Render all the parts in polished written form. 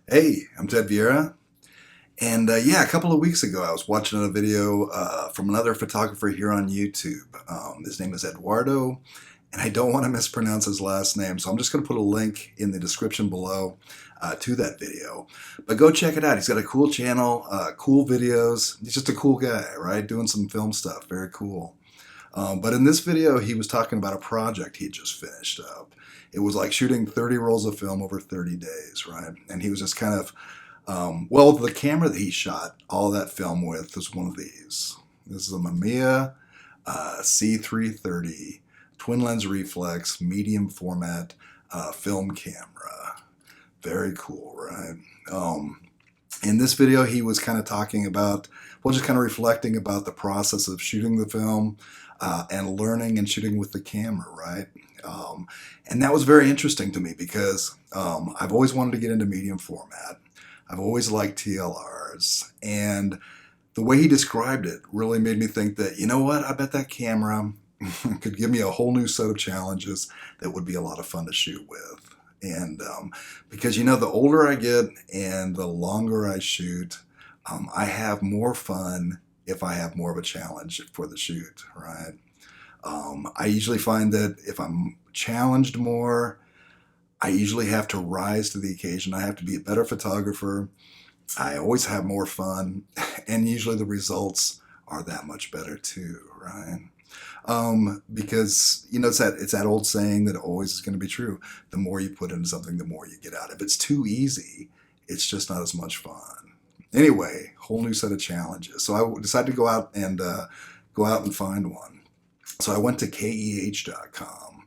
Hey, I'm Ted Vieira. And yeah, a couple of weeks ago, I was watching a video from another photographer here on YouTube. His name is Eduardo, and I don't want to mispronounce his last name, so I'm just going to put a link in the description below to that video. But go check it out. He's got a cool channel, cool videos. He's just a cool guy, right? Doing some film stuff. Very cool. But in this video, he was talking about a project he just finished up. It was like shooting 30 rolls of film over 30 days, right? And he was just kind of, well, the camera that he shot all that film with is one of these. This is a Mamiya C330 twin lens reflex medium format film camera. Very cool, right? In this video, he was kind of talking about, well, just kind of reflecting about the process of shooting the film and learning and shooting with the camera, right? And that was very interesting to me because I've always wanted to get into medium format. I've always liked TLRs. And the way he described it really made me think that, you know what, I bet that camera could give me a whole new set of challenges that would be a lot of fun to shoot with. And because, you know, the older I get and the longer I shoot, I have more fun if I have more of a challenge for the shoot, right? I usually find that if I'm challenged more, I usually have to rise to the occasion. I have to be a better photographer. I always have more fun, and usually the results are that much better too, right? Because, you know, it's that old saying that always is going to be true. The more you put into something, the more you get out. If it's too easy, it's just not as much fun. Anyway, whole new set of challenges. So I decided to go out and find one. So I went to KEH.com.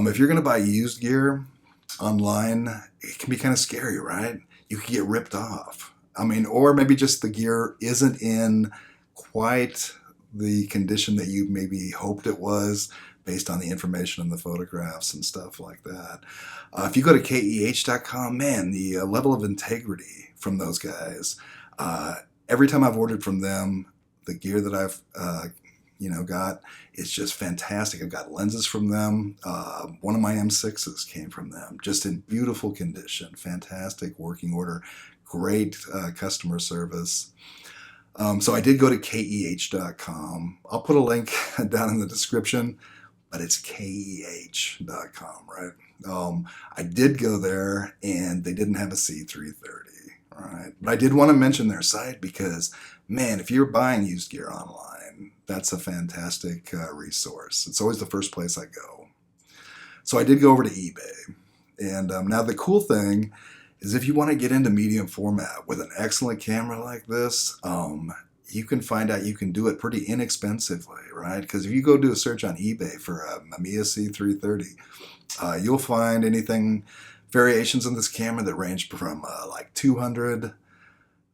If you're going to buy used gear online, it can be kind of scary, right? You can get ripped off. I mean, or maybe just the gear isn't in quite the condition that you maybe hoped it was based on the information in the photographs and stuff like that. If you go to KEH.com, man, the level of integrity from those guys, every time I've ordered from them, the gear that I've got is just fantastic. I've got lenses from them. One of my M6s came from them, just in beautiful condition, fantastic working order, great customer service. So I did go to KEH.com. I'll put a link down in the description, but it's KEH.com, right? I did go there, and they didn't have a C330, right? But I did want to mention their site because, man, if you're buying used gear online, that's a fantastic resource. It's always the first place I go. So I did go over to eBay. And now the cool thing is if you want to get into medium format with an excellent camera like this, you can find out you can do it pretty inexpensively, right? Because if you go do a search on eBay for a Mamiya C330, you'll find variations in this camera that range from like $200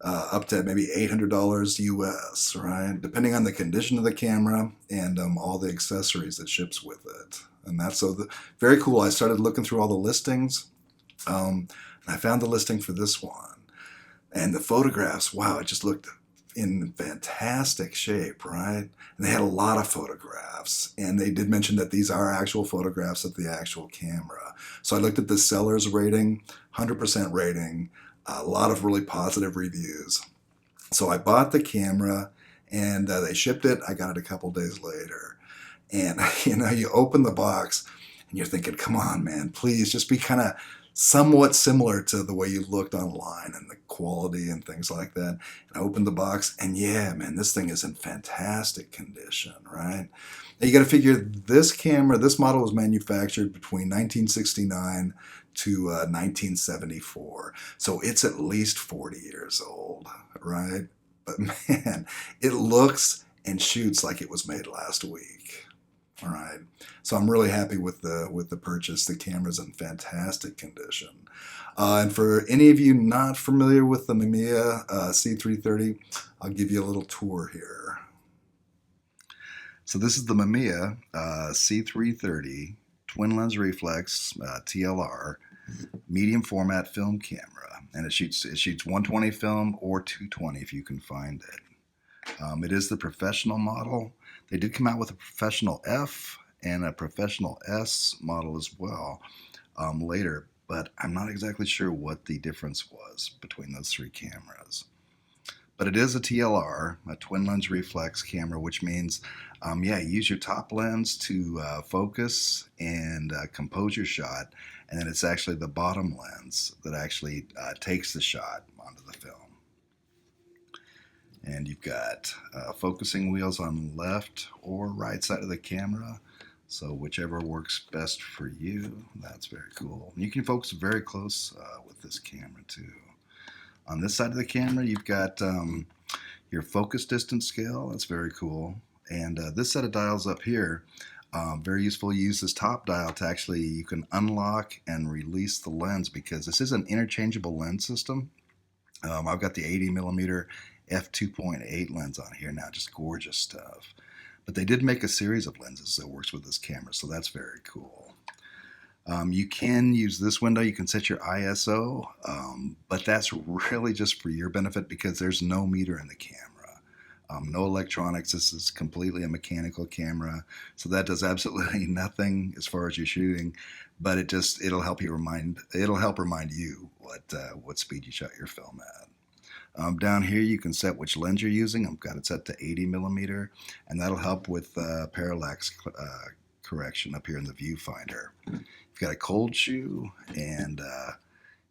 up to maybe $800 US, right? Depending on the condition of the camera and all the accessories that ships with it. And that's very cool. I started looking through all the listings. And I found the listing for this one. And the photographs, wow, it just looked in fantastic shape, right? And they had a lot of photographs. And they did mention that these are actual photographs of the actual camera. So I looked at the seller's rating, 100% rating, a lot of really positive reviews. So I bought the camera and they shipped it. I got it a couple days later. And, you open the box and you're thinking, come on, man, please just be kind of somewhat similar to the way you looked online and the quality and things like that. And I opened the box and yeah, man, this thing is in fantastic condition, right? Now you got to figure this model was manufactured between 1969 to 1974. So it's at least 40 years old, right? But man, it looks and shoots like it was made last week. All right, so I'm really happy with the purchase. The camera's in fantastic condition. And for any of you not familiar with the Mamiya C330, I'll give you a little tour here. So this is the Mamiya C330 twin lens reflex TLR medium format film camera, and it shoots 120 film or 220 if you can find it. It is the professional model. They did come out with a professional F and a professional S model as well later. but I'm not exactly sure what the difference was between those three cameras. But it is a TLR, a twin lens reflex camera, which means, yeah, use your top lens to focus and compose your shot, and then it's actually the bottom lens that actually takes the shot onto the film. And you've got focusing wheels on the left or right side of the camera, so whichever works best for you. That's very cool. You can focus very close with this camera too. On this side of the camera, you've got your focus distance scale. That's very cool. And this set of dials up here, very useful. Use this top dial to actually, you can unlock and release the lens, because this is an interchangeable lens system. I've got the 80mm f2.8 lens on here now, just gorgeous stuff. But they did make a series of lenses that works with this camera, so that's very cool. You can use this window, you can set your ISO, but that's really just for your benefit because there's no meter in the camera. No electronics, this is completely a mechanical camera, so that does absolutely nothing as far as your shooting, but it'll help remind you what speed you shot your film at. Down here you can set which lens you're using. I've got it set to 80mm, and that'll help with parallax correction up here in the viewfinder. You've got a cold shoe and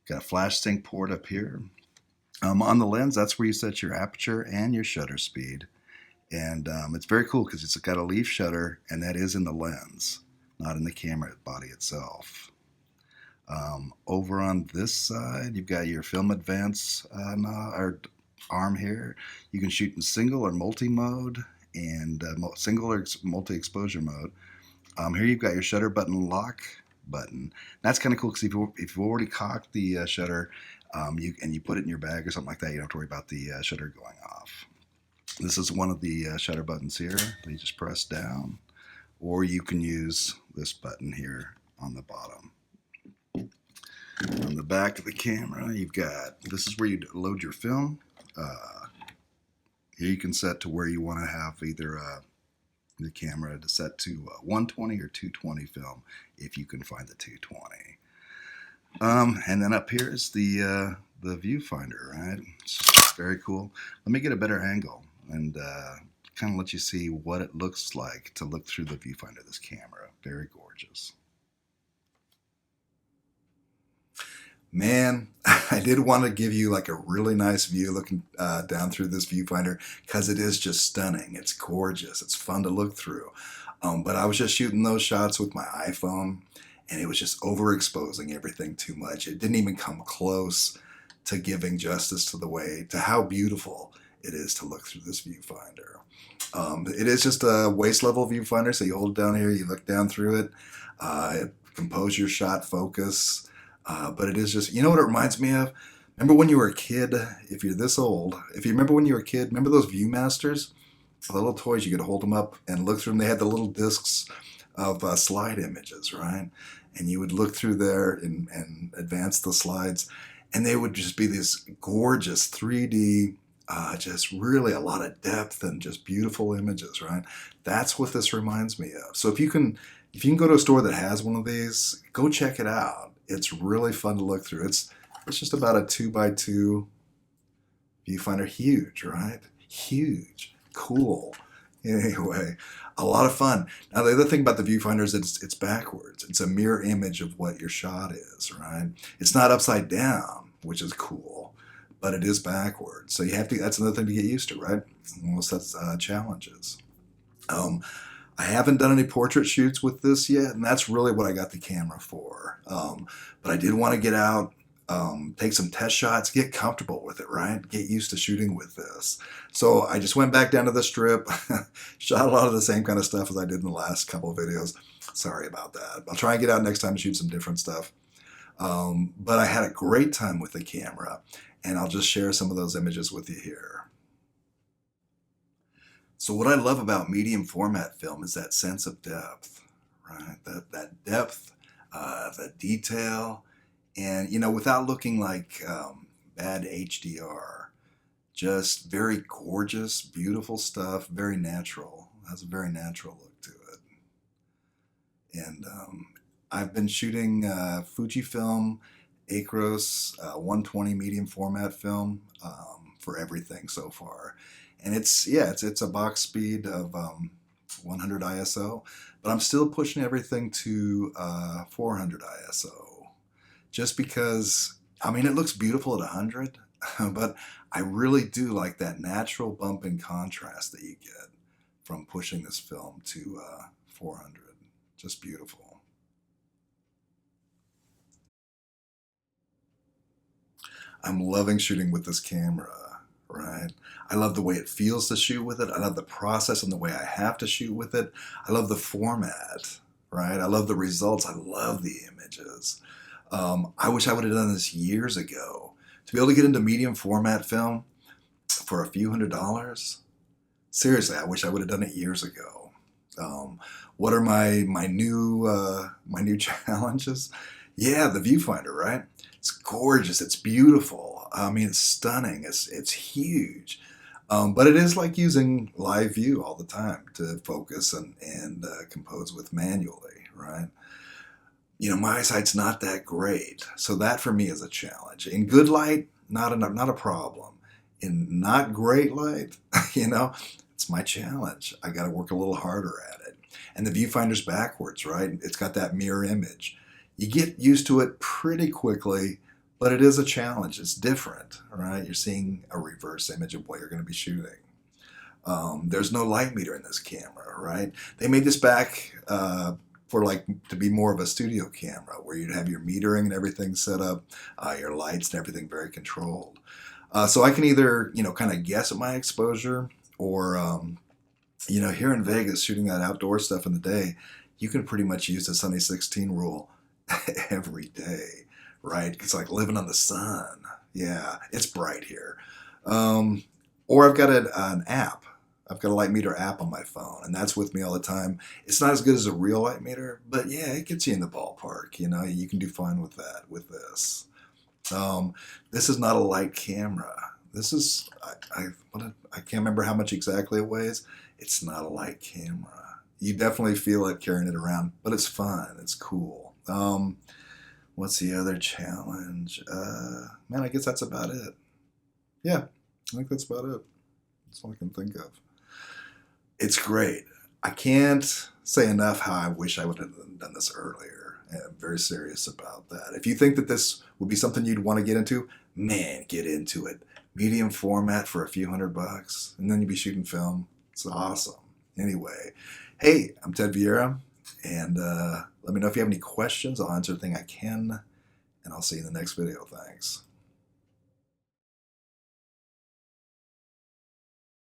got a flash sync port up here. On the lens, that's where you set your aperture and your shutter speed. And it's very cool because it's got a leaf shutter, and that is in the lens, not in the camera body itself. Over on this side, you've got your film advance arm here. You can shoot in single or multi-mode, and single or multi-exposure mode. Here you've got your shutter button lock button. That's kind of cool because if you've already cocked the shutter and you put it in your bag or something like that, you don't have to worry about the shutter going off. This is one of the shutter buttons here. You just press down, or you can use this button here on the bottom. On the back of the camera, this is where you load your film. Here you can set to where you want to have either the camera to set to 120 or 220 film, if you can find the 220. And then up here is the viewfinder, right? It's just very cool. Let me get a better angle and kind of let you see what it looks like to look through the viewfinder of this camera. Very gorgeous. Man, I did want to give you like a really nice view looking down through this viewfinder because it is just stunning. It's gorgeous. It's fun to look through. But I was just shooting those shots with my iPhone, and it was just overexposing everything too much. It didn't even come close to giving justice to how beautiful it is to look through this viewfinder. It is just a waist level viewfinder, so you hold it down here, you look down through it, compose your shot, focus. But it is just, you know what it reminds me of? Remember when you were a kid, if you're this old, if you remember when you were a kid, remember those Viewmasters? The little toys, you could hold them up and look through them. They had the little discs of slide images, right? And you would look through there and advance the slides, and they would just be these gorgeous 3D, just really a lot of depth and just beautiful images, right? That's what this reminds me of. So if you can go to a store that has one of these, go check it out. It's really fun to look through. It's just about a 2x2 viewfinder. Huge, right? Huge. Cool. Anyway, a lot of fun. Now, the other thing about the viewfinder is it's backwards. It's a mirror image of what your shot is, right? It's not upside down, which is cool, but it is backwards. So that's another thing to get used to, right? Most that's challenges. I haven't done any portrait shoots with this yet, and that's really what I got the camera for. But I did want to get out, take some test shots, get comfortable with it, right? Get used to shooting with this. So I just went back down to the strip, shot a lot of the same kind of stuff as I did in the last couple of videos. Sorry about that. I'll try and get out next time to shoot some different stuff. But I had a great time with the camera, and I'll just share some of those images with you here. So what I love about medium format film is that sense of depth, right? That depth, the detail, and without looking like bad HDR, just very gorgeous, beautiful stuff, very natural. It has a very natural look to it. And I've been shooting Fujifilm Acros 120 medium format film for everything so far, and it's a box speed of 100 ISO, but I'm still pushing everything to 400 ISO, just because I mean it looks beautiful at 100, but I really do like that natural bump in contrast that you get from pushing this film to 400. Just beautiful. I'm loving shooting with this camera, right? I love the way it feels to shoot with it. I love the process and the way I have to shoot with it. I love the format, right? I love the results. I love the images. I wish I would have done this years ago. To be able to get into medium format film for a few $100s, seriously, I wish I would have done it years ago. What are my new challenges? Yeah, the viewfinder, right? It's gorgeous. It's beautiful. I mean, it's stunning. It's huge. But it is like using live view all the time to focus and compose with manually, right? You know, my eyesight's not that great, so that for me is a challenge. In good light, not a problem. In not great light, you know, it's my challenge. I got to work a little harder at it. And the viewfinder's backwards, right? It's got that mirror image. You get used to it pretty quickly, but it is a challenge. It's different, right? You're seeing a reverse image of what you're going to be shooting. There's no light meter in this camera, right? They made this back for like to be more of a studio camera where you'd have your metering and everything set up, your lights and everything very controlled. So I can either, you know, kind of guess at my exposure or, you know, here in Vegas, shooting that outdoor stuff in the day, you can pretty much use the Sunny 16 rule every day, right? It's like living on the sun. Yeah, it's bright here. Um, or I've got an app. I've got a light meter app on my phone, and that's with me all the time. It's not as good as a real light meter, but yeah, it gets you in the ballpark. You know, you can do fine with that with this. Um, this is not a light camera. This is I can't remember how much exactly it weighs. It's not a light camera. You definitely feel it carrying it around, but it's fun. It's cool. What's the other challenge? Man, I guess that's about it. Yeah, I think that's about it. That's all I can think of. It's great. I can't say enough how I wish I would have done this earlier. And I'm very serious about that. If you think that this would be something you'd want to get into, man, get into it. Medium format for a few $100, and then you'd be shooting film. It's awesome. Anyway, hey, I'm Ted Vieira, and let me know if you have any questions. I'll answer anything I can, and I'll see you in the next video. Thanks.